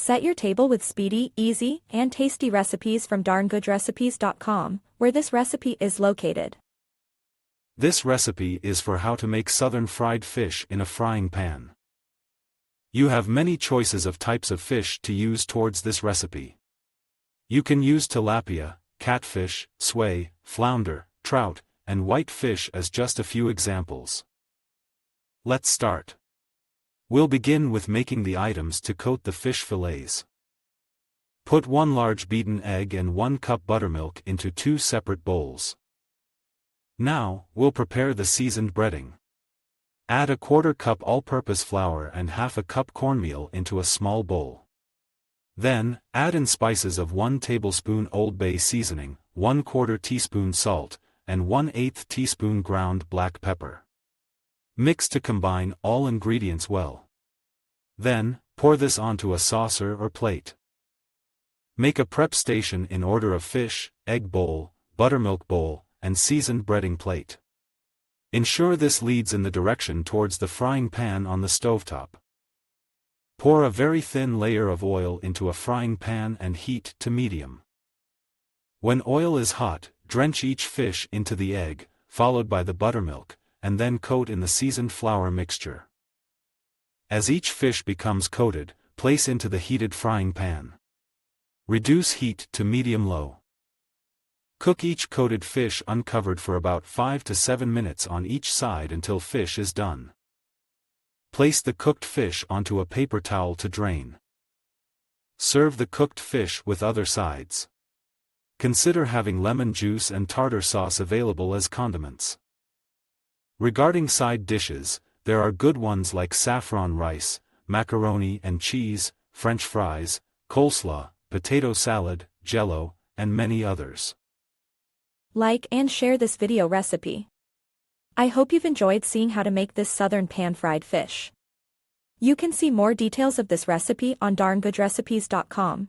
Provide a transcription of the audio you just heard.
Set your table with speedy, easy, and tasty recipes from darngoodrecipes.com, where this recipe is located. This recipe is for how to make southern fried fish in a frying pan. You have many choices of types of fish to use towards this recipe. You can use tilapia, catfish, swai, flounder, trout, and white fish as just a few examples. Let's start. We'll begin with making the items to coat the fish fillets. Put 1 large beaten egg and 1 cup buttermilk into 2 separate bowls. Now, we'll prepare the seasoned breading. Add a 1/4 cup all-purpose flour and 1/2 cup cornmeal into a small bowl. Then, add in spices of 1 tablespoon Old Bay seasoning, 1/4 teaspoon salt, and 1/8 teaspoon ground black pepper. Mix to combine all ingredients well. Then, pour this onto a saucer or plate. Make a prep station in order of fish, egg bowl, buttermilk bowl, and seasoned breading plate. Ensure this leads in the direction towards the frying pan on the stovetop. Pour a very thin layer of oil into a frying pan and heat to medium. When oil is hot, drench each fish into the egg, followed by the buttermilk, and then coat in the seasoned flour mixture. As each fish becomes coated, place into the heated frying pan. Reduce heat to medium-low. Cook each coated fish uncovered for about 5 to 7 minutes on each side until fish is done. Place the cooked fish onto a paper towel to drain. Serve the cooked fish with other sides. Consider having lemon juice and tartar sauce available as condiments. Regarding side dishes, there are good ones like saffron rice, macaroni and cheese, French fries, coleslaw, potato salad, jello, and many others. Like and share this video recipe. I hope you've enjoyed seeing how to make this southern pan-fried fish. You can see more details of this recipe on darngoodrecipes.com.